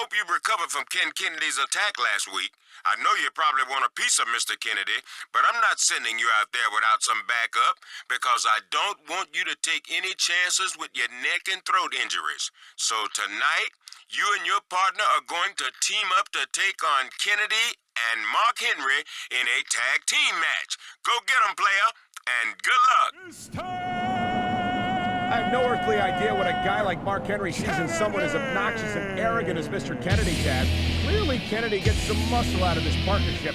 hope you've recovered from Ken Kennedy's attack last week. I know you probably want a piece of Mr. Kennedy, but I'm not sending you out there without some backup because I don't want you to take any chances with your neck and throat injuries. So tonight, you and your partner are going to team up to take on Kennedy and Mark Henry in a tag team match. Go get 'em, player, and good luck. I have no earthly idea what a guy like Mark Henry sees in someone as obnoxious and arrogant as Mr. Kennedy, Chad. Clearly, Kennedy gets some muscle out of this partnership.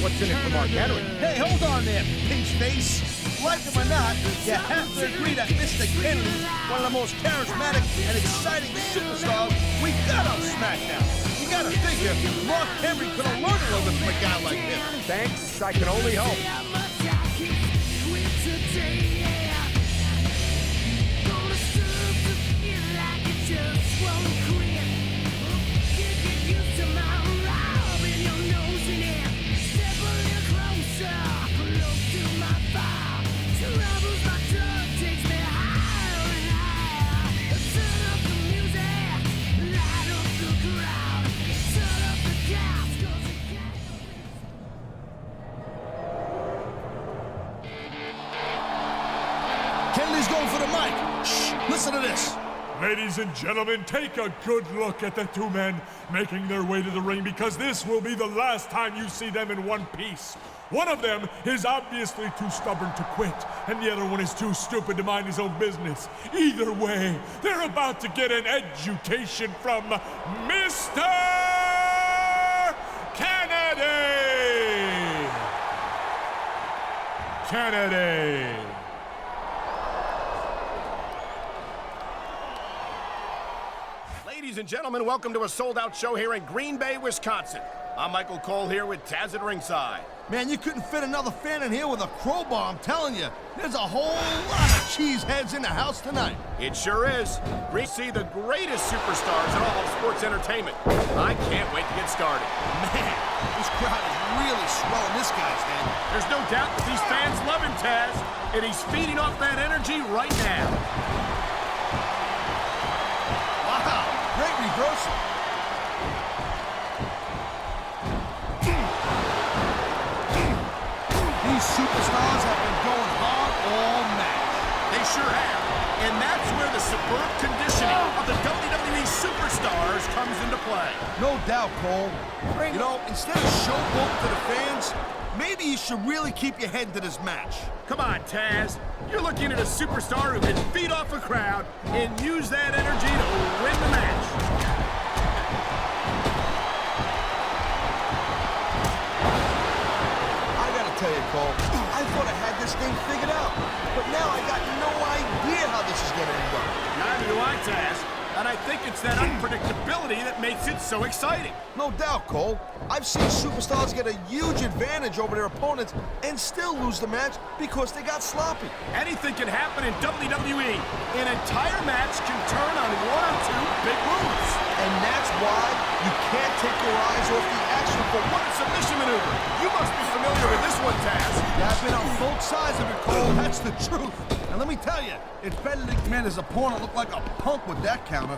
What's in it for Mark Henry? Hey, hold on there, pinch face. Like him or not, you have to agree that Mr. Kennedy is one of the most charismatic and exciting superstars we got on SmackDown. You gotta figure Mark Henry could have learned a little bit from a guy like him. Thanks, I can only hope. Kennedy's going for the mic. Shh, listen to this. Ladies and gentlemen, take a good look at the two men making their way to the ring because this will be the last time you see them in one piece. One of them is obviously too stubborn to quit, and the other one is too stupid to mind his own business. Either way, they're about to get an education from Mr. Kennedy! Kennedy! Ladies and gentlemen, welcome to a sold-out show here in Green Bay, Wisconsin. I'm Michael Cole here with Taz at ringside. Man, you couldn't fit another fan in here with a crowbar, I'm telling you. There's a whole lot of cheese heads in the house tonight. It sure is. We see the greatest superstars in all of sports entertainment. I can't wait to get started. Man, this crowd is really swelling this guy's head. There's no doubt that these fans love him, Taz, and he's feeding off that energy right now. Wow, great reversal. These superstars have been going hard all match. They sure have. And that's where the superb conditioning of the WWE superstars comes into play. No doubt, Cole. You know, instead of showboating to the fans, maybe you should really keep your head to this match. Come on, Taz. You're looking at a superstar who can feed off a crowd and use that energy to win the match. Tell you, Cole, I thought I had this thing figured out, but now I got no idea how this is going to end up. Neither do I, Taz, and I think it's that unpredictability that makes it so exciting. No doubt, Cole. I've seen superstars get a huge advantage over their opponents and still lose the match because they got sloppy. Anything can happen in WWE. An entire match can turn on one or two big moves. And that's why you can't take your eyes off the action for What a submission maneuver. You must be familiar with this one, Taz. Yeah, I've been on both sides of it, Cole. That's the truth. And let me tell you, it's better to command his opponent look like a punk with that counter.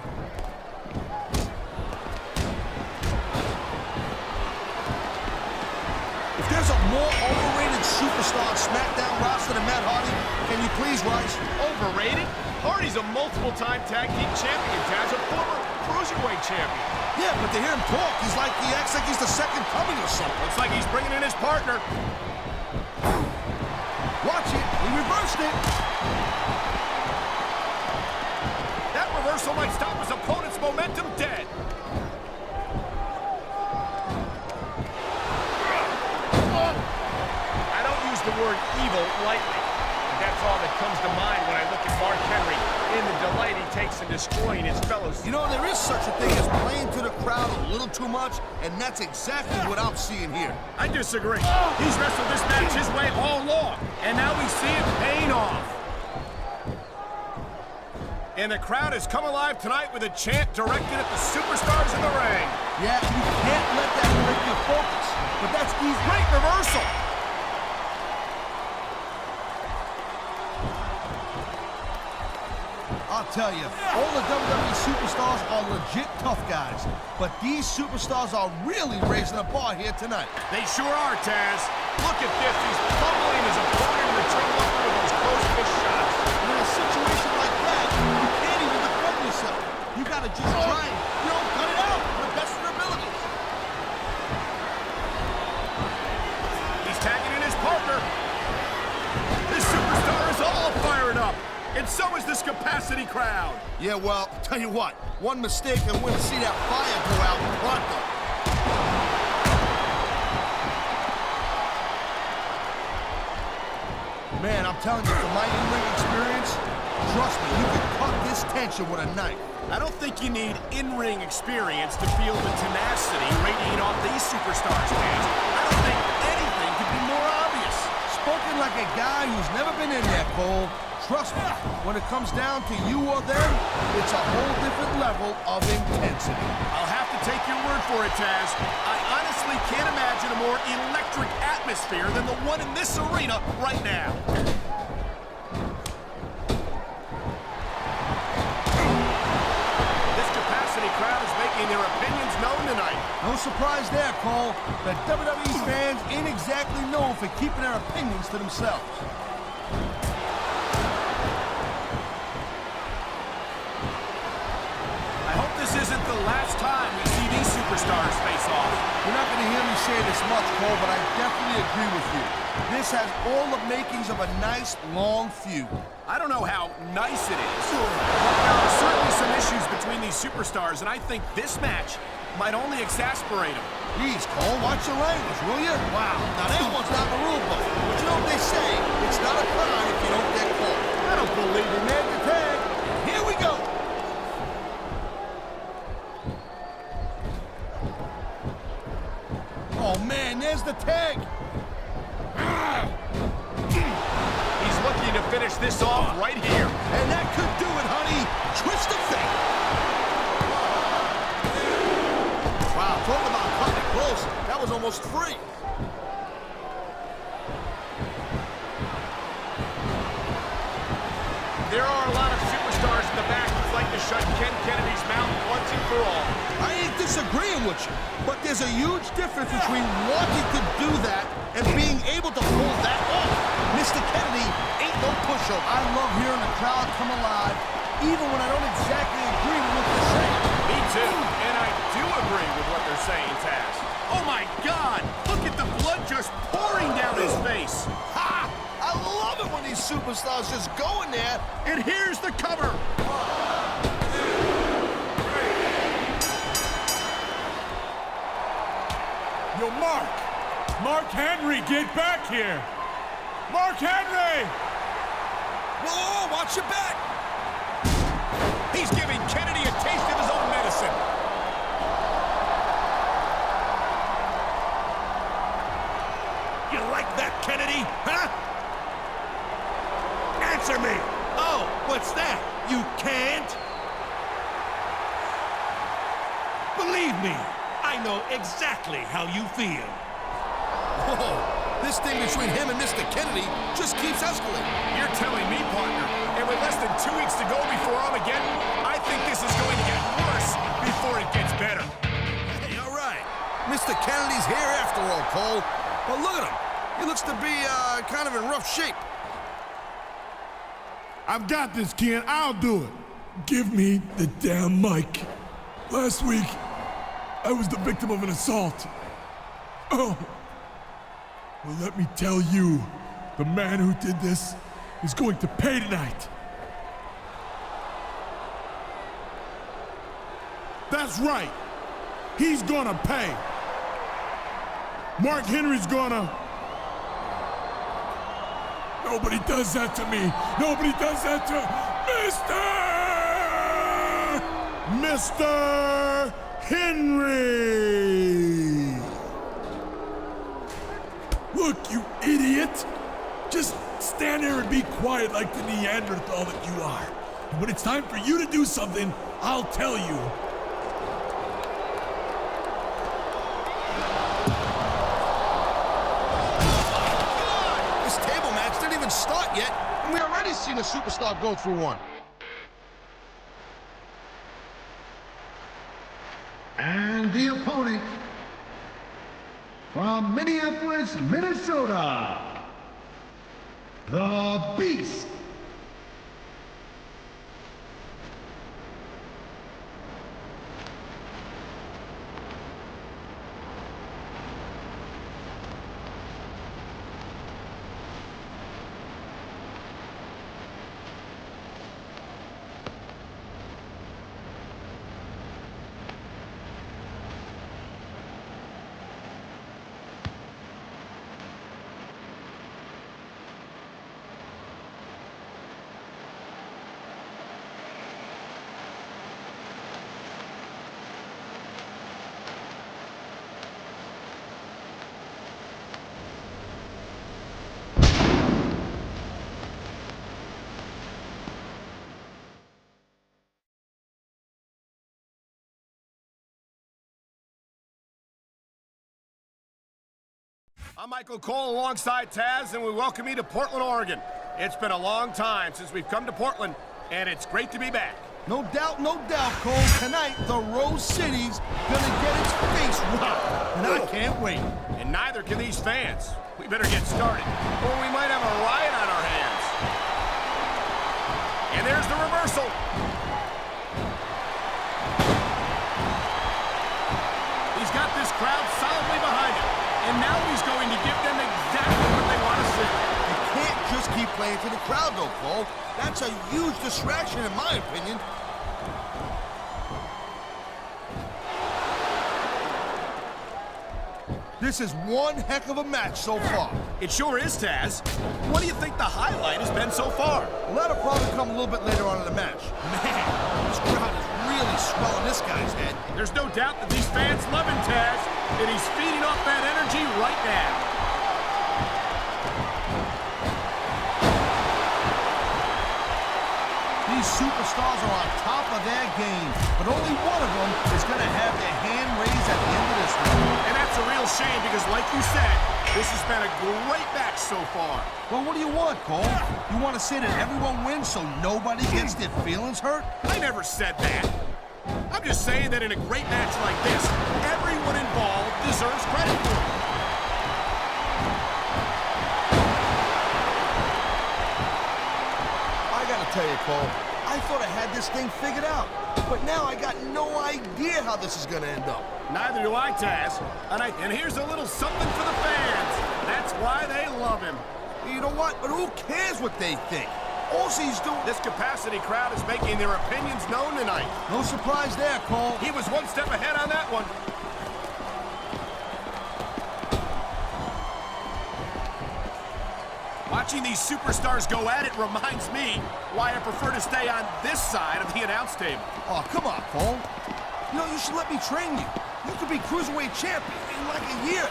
If there's a more overrated superstar on SmackDown roster than Matt Hardy, can you please rise? Overrated? Hardy's a multiple-time tag team champion, Taz, a former cruiserweight champion. Yeah, but to hear him talk, he acts like he's the second coming or something. Looks like he's bringing in his partner. Watch it. He reversed it. That reversal might stop his opponent's momentum dead. I don't use the word evil lightly. That's all that comes to mind when I look at Mark Henry and the delight he takes in destroying his fellows. You know, there is such a thing as playing to the crowd a little too much, and that's exactly what I'm seeing here. I disagree. He's wrestled this match his way all along, and now we see it paying off. And the crowd has come alive tonight with a chant directed at the superstars in the ring. Yeah, you can't let that break your focus, but that's easy. Great reversal. I'll tell you, all the WWE superstars superstars are legit tough guys, but these superstars are really raising the bar here tonight. They sure are, Taz. Look at this. He's pummeling his opponent in return looking for those close fish shots. And in a situation like that, you can't even defend yourself. You gotta just try and, cut it out to the best of your abilities. He's tagging in his partner. This superstar is all fired up. And so is this capacity crowd. Yeah, well, tell you what, one mistake and we'll see that fire go out pronto. Man, I'm telling you, from my in-ring experience, trust me, you can cut this tension with a knife. I don't think you need in-ring experience to feel the tenacity radiating off these superstars, Taz. I don't think anything could be more obvious. Spoken like a guy who's never been in there, Cole. Trust me, when it comes down to you or them, it's a whole different level of intensity. I'll have to take your word for it, Taz. I honestly can't imagine a more electric atmosphere than the one in this arena right now. This capacity crowd is making their opinions known tonight. No surprise there, Cole. The WWE fans ain't exactly known for keeping their opinions to themselves. I hope this isn't the last time we see these superstars face off. You're not going to hear me say this much, Cole, but I definitely agree with you. This has all the makings of a nice, long feud. I don't know how nice it is, but there are certainly some issues between these superstars, and I think this match might only exasperate them. Please, Cole, watch your language, will you? Wow. Now, that one's not the rule book. But you know what they say? It's not a crime if you don't get caught. I don't believe it, man. The tag. Here we go. Oh, man, there's the tag. He's looking to finish this off right here. And that could do it, honey. Twist of fate. Wow, talk about cutting it close. That was almost free. There are a lot of superstars in the back who'd like to shut Ken Kennedy's mouth once and for all. I ain't disagreeing with you, but there's a huge difference between wanting to do that and being able to pull that off. Mr. Kennedy ain't no pushover. I love hearing the crowd come alive, even when I don't exactly agree with what they're saying. Me too, and I do agree with what they're saying, Taz. Oh my God! Look at the blood just pouring down his face. Ha! I love it when these superstars just go in there. And here's the cover. Yo, Mark Henry, get back here! Mark Henry! Whoa, watch your back! He's giving Kennedy a taste of his own medicine. You like that, Kennedy? Huh? Answer me! Oh, what's that? You can't? Believe me, I know exactly how you feel. Whoa, this thing between him and Mr. Kennedy just keeps escalating. You're telling me, partner, and with less than 2 weeks to go before Armageddon, I think this is going to get worse before it gets better. Hey, all right. Mr. Kennedy's here after all, Cole. But look at him. He looks to be kind of in rough shape. I've got this, Ken. I'll do it. Give me the damn mic. Last week, I was the victim of an assault. Oh. Well, let me tell you, the man who did this is going to pay tonight. That's right. He's gonna pay. Mark Henry's gonna... Nobody does that to me. Nobody does that to Mr. Henry. Look, you idiot. Just stand there and be quiet like the Neanderthal that you are. And when it's time for you to do something, I'll tell you. Start yet, and we already seen a superstar go through one. And the opponent from Minneapolis, Minnesota, the Beast. I'm Michael Cole alongside Taz, and we welcome you to Portland, Oregon. It's been a long time since we've come to Portland, and it's great to be back. No doubt, Cole. Tonight, the Rose City's gonna get its face rocked, and I can't wait. And neither can these fans. We better get started, or we might have a riot on our hands. And there's the reversal. He's got this crowd solidly behind him. And now he's going to give them exactly what they want to see. You can't just keep playing to the crowd, though, Cole. That's a huge distraction, in my opinion. This is one heck of a match so far. It sure is, Taz. What do you think the highlight has been so far? Well, that'll probably come a little bit later on in the match. Man, this crowd is really swelling this guy's head. There's no doubt that these fans love him, Taz, and he's feeding off that energy right now. These superstars are on top of their game, but only one of them is going to have their hand raised at the end of this one. And that's a real shame because, like you said, this has been a great match so far. Well, what do you want, Cole? You want to say that everyone wins so nobody gets their feelings hurt? I never said that. I'm just saying that in a great match like this, everyone involved deserves credit for it. I gotta tell you, Cole, I thought I had this thing figured out, but now I got no idea how this is gonna end up. Neither do I, Taz. And here's a little something for the fans. That's why they love him. You know what? But who cares what they think? All he's doing... This capacity crowd is making their opinions known tonight. No surprise there, Cole. He was one step ahead on that one. Watching these superstars go at it reminds me why I prefer to stay on this side of the announce table. Oh, come on, Cole. You know, you should let me train you. You could be Cruiserweight champion in like a year.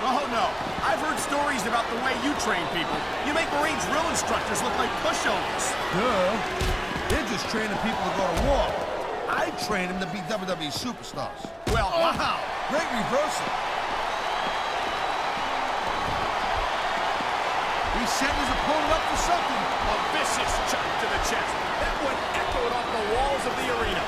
Oh, no. I've heard stories about the way you train people. You make Marine drill instructors look like pushovers. Duh. They're just training people to go to war. I train them to be WWE superstars. Well, wow. Great reversal. He's setting his opponent up for something. A vicious chop to the chest. That one echoed off the walls of the arena.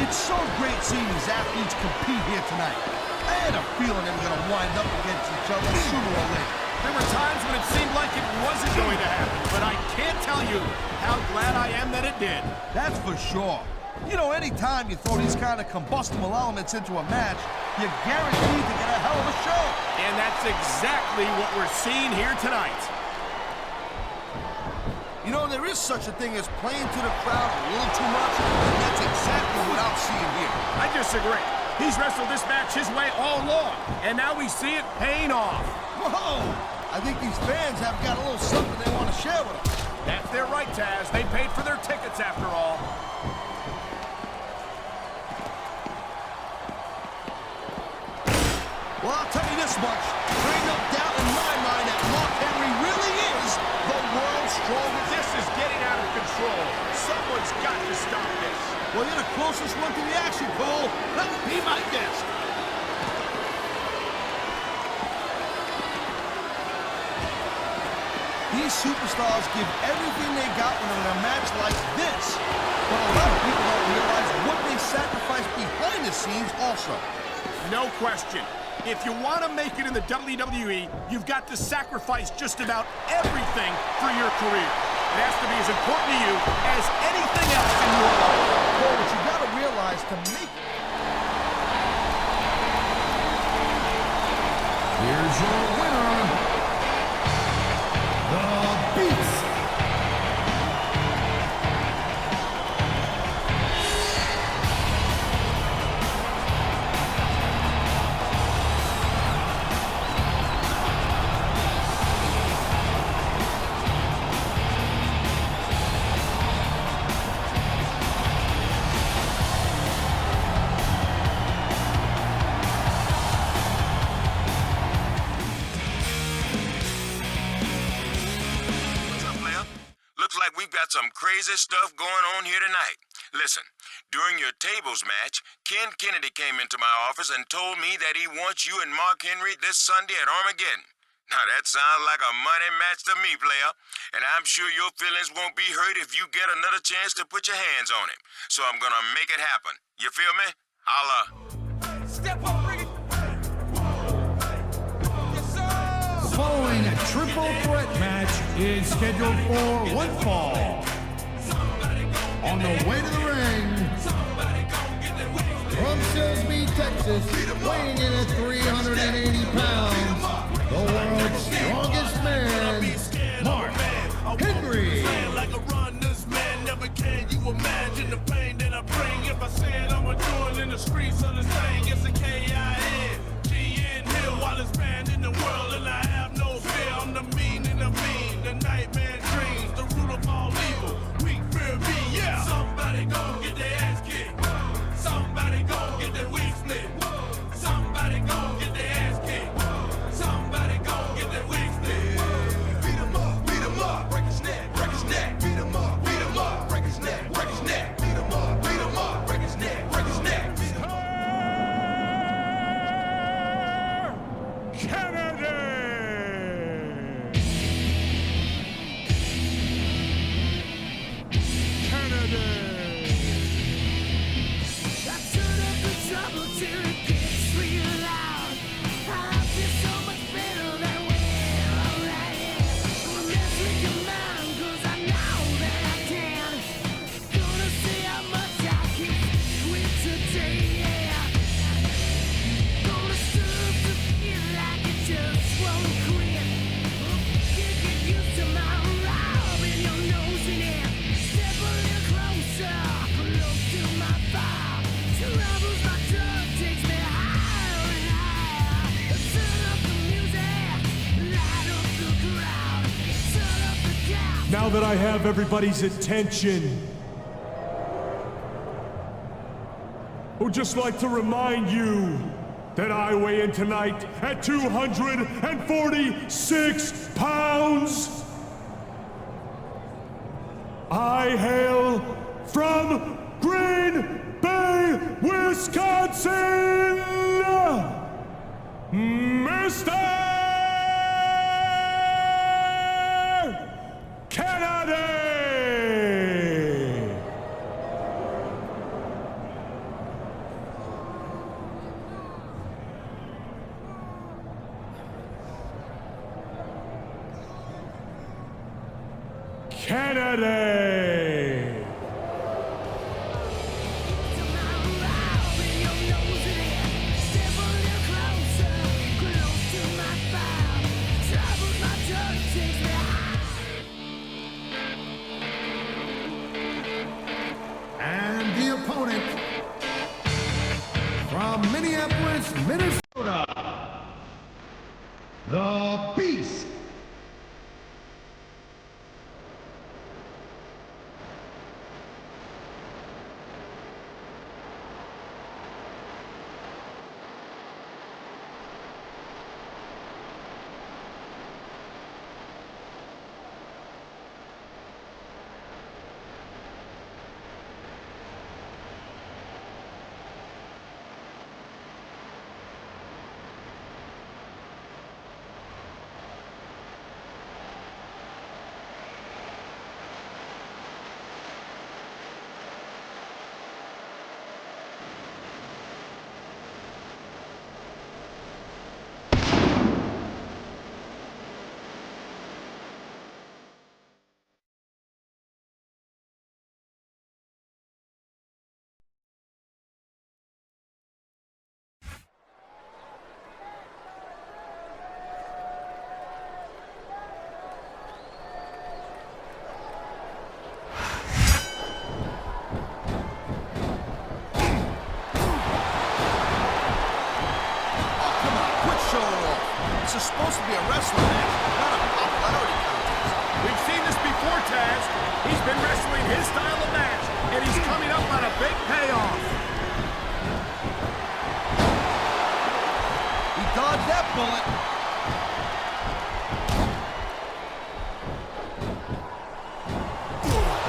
It's so great seeing these athletes compete here tonight. I had a feeling they were going to wind up against each other sooner or later. There were times when it seemed like it wasn't going to happen, but I can't tell you how glad I am that it did. That's for sure. You know, anytime you throw these kind of combustible elements into a match, you're guaranteed to get a hell of a show. And that's exactly what we're seeing here tonight. You know, there is such a thing as playing to the crowd a little too much, and that's exactly what I'm seeing here. I disagree. He's wrestled this match his way all along, and now we see it paying off. Whoa! I think these fans have got a little something they want to share with us. That's their right, Taz. They paid for their tickets after all. Well, I'll tell you this much. There ain't no doubt in my mind that Mark Henry really is the world's strongest. This is getting out of control. Someone's got to stop this. Well, you're the closest one to the action, Cole. Be my guest. He's superstars give everything they got when they're in a match like this. But a lot of people don't realize what they sacrifice behind the scenes also. No question. If you want to make it in the WWE, you've got to sacrifice just about everything for your career. It has to be as important to you as anything else in your life. Well, what you got to realize to make it. Here's your winner, The Beast. Like we've got some crazy stuff going on here tonight. Listen, during your tables match, Ken Kennedy came into my office and told me that he wants you and Mark Henry this Sunday at Armageddon. Now that sounds like a money match to me, player. And I'm sure your feelings won't be hurt if you get another chance to put your hands on him. So I'm gonna make it happen. You feel me? Holla. Step up, bring it. The following triple threat match is scheduled for one fall. On the way to the ring, from Silsbee, Texas, weighing in at 380 pounds, the world's strongest man, Mark Henry. Like a runner's man, never can you imagine the pain that I bring if I said I'm a doing in the streets of the thing. It's a K-I-N, G-N Hill, while it's banned in the world, and I have no fear. I'm the mean and the mean, the nightmare dreams, the root of all evil. Weak fear me, yeah. Somebody gon' get their ass kicked. Somebody gon' get their wig split. Somebody gon' get their ass kicked. Somebody gon' get their wig split. Beat 'em up, break his neck, break his neck. Beat 'em up, break his neck, break his neck. Beat 'em up, break his neck, break his neck. Now that I have everybody's attention, I would just like to remind you that I weigh in tonight at 246 pounds. I hail from Green Bay, Wisconsin, Misterrr Kennedy! Kennedy! And the opponent, from Minneapolis, Minnesota, The Beast. Taz. He's been wrestling his style of match, and he's coming up on a big payoff. He dodged that bullet.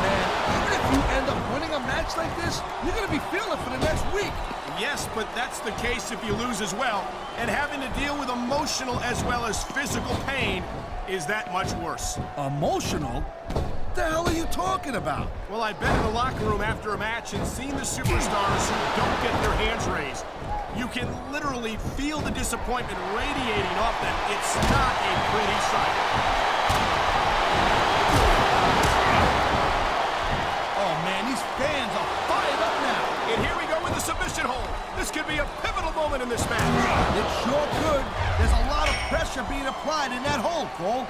Man, even if you end up winning a match like this, you're going to be feeling it for the next week. Yes, but that's the case if you lose as well. And having to deal with emotional as well as physical pain is that much worse. Emotional? What the hell are you talking about? Well, I've been in the locker room after a match and seen the superstars who don't get their hands raised. You can literally feel the disappointment radiating off them. It's not a pretty sight. Oh, man, these fans are fired up now. And here we go with the submission hold. This could be a pivotal moment in this match. It sure could. There's a lot of pressure being applied in that hold, Cole.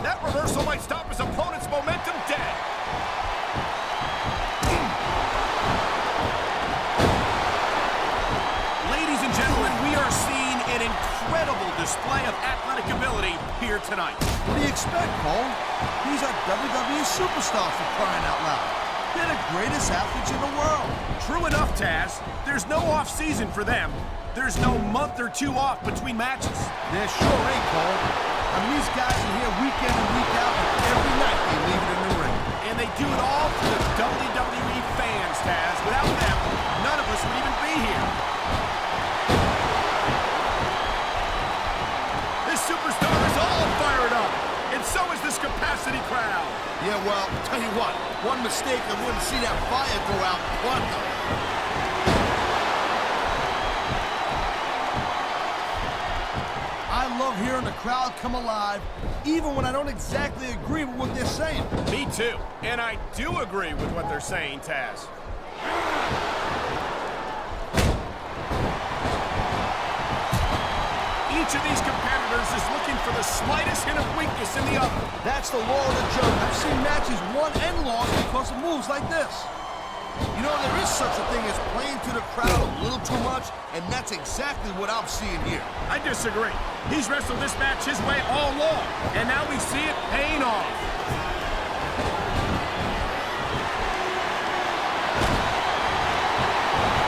That reversal might stop his opponent's momentum dead. Ladies and gentlemen, we are seeing an incredible display of athletic ability here tonight. What do you expect, Cole? He's a WWE superstar for crying out loud. They're the greatest athletes in the world. True enough, Taz. There's no off-season for them. There's no month or two off between matches. There sure ain't, Cole. I mean, these guys are here week in and week out, and every night they leave it in the ring. And they do it all for the WWE fans, Taz. Without them, none of us would even be here. This superstar is all fired up, and so is this capacity crowd. Yeah, well, tell you what, one mistake and wouldn't see that fire go out pronto. I love hearing the crowd come alive, even when I don't exactly agree with what they're saying. Me too, and I do agree with what they're saying, Taz. Each of these competitors is looking for the slightest hint of weakness in the other. That's the law of the jungle. I've seen matches won and lost because of moves like this. You know, there is such a thing as playing to the crowd a little too much, and that's exactly what I'm seeing here. I disagree. He's wrestled this match his way all along, and now we see it paying off.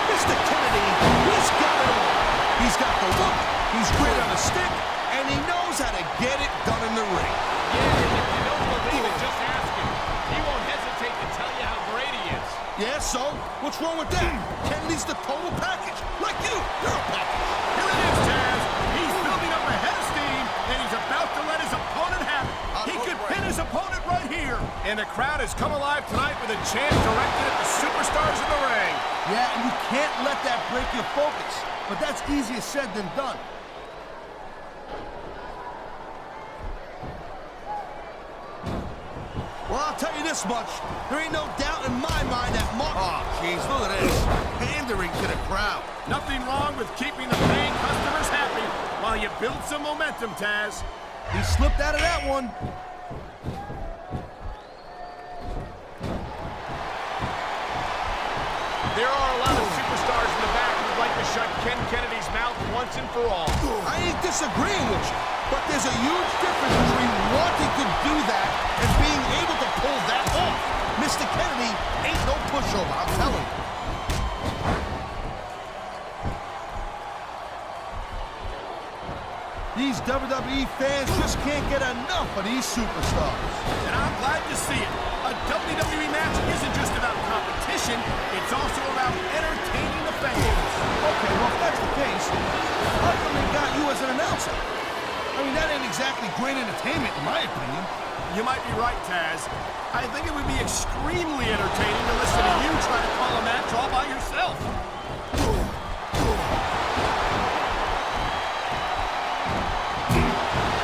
Mr. Kennedy, he's got it all. He's got the look, he's great on the stick, and he knows how to get it done in the ring. Yeah, and if you don't believe it, just ask him. He won't hesitate to tell you how great he is. Yeah, so? What's wrong with that? Kennedy's the total package. Like you, you're a package. Here it is, Taz. He's building up a head of steam, and he's about to let his opponent have it. He could pin his opponent right here. And the crowd has come alive tonight with a chant directed at the superstars in the ring. Yeah, and you can't let that break your focus. But that's easier said than done. Well, I'll tell you this much. There ain't no doubt in my mind that Mark... Oh, jeez, look at this. Pandering to the crowd. Nothing wrong with keeping the paying customers happy while you build some momentum, Taz. He slipped out of that one. There are a lot of superstars in the back who'd like to shut Ken Kennedy's mouth once and for all. I ain't disagreeing with you, but there's a huge difference between wanting to do that and being able to pull that off. Mr. Kennedy ain't no pushover, I'm telling you. These WWE fans just can't get enough of these superstars. And I'm glad to see it. A WWE match isn't just about competition, it's also about entertaining the fans. Okay, well, if that's the case, how come they got you as an announcer? I mean, that ain't exactly great entertainment, in my opinion. You might be right, Taz. I think it would be extremely entertaining to listen to you try to call a match all by yourself.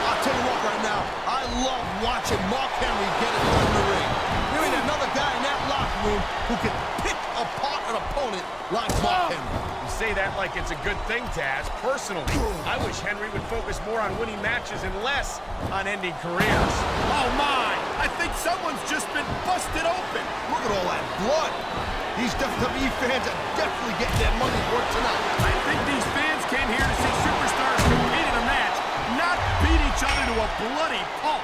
I'll tell you what right now, I love watching Mark Henry get it done in the ring. There ain't another guy in that locker room who can pick apart an opponent like Mark Henry. You say that like it's a good thing, Taz. Personally, I wish Henry would focus more on winning matches and less on ending careers. Oh my! I think someone's just been busted open. Look at all that blood. These WWE fans are definitely getting their money's worth tonight. I think these fans came here to see superstars compete in a match, the bloody pulp.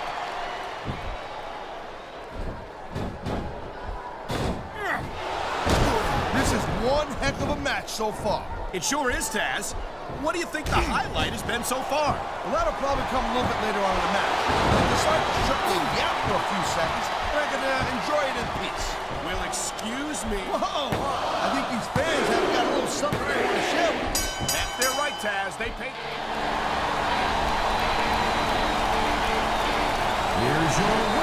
This is one heck of a match so far. It sure is, Taz. What do you think the highlight has been so far? Well, that'll probably come a little bit later on in the match. I decided to shut the gap for a few seconds, and I can enjoy it in peace. Well, excuse me. Whoa! I think these fans have got a little something they want to share with us. That's their right, Taz. They pay. Here's your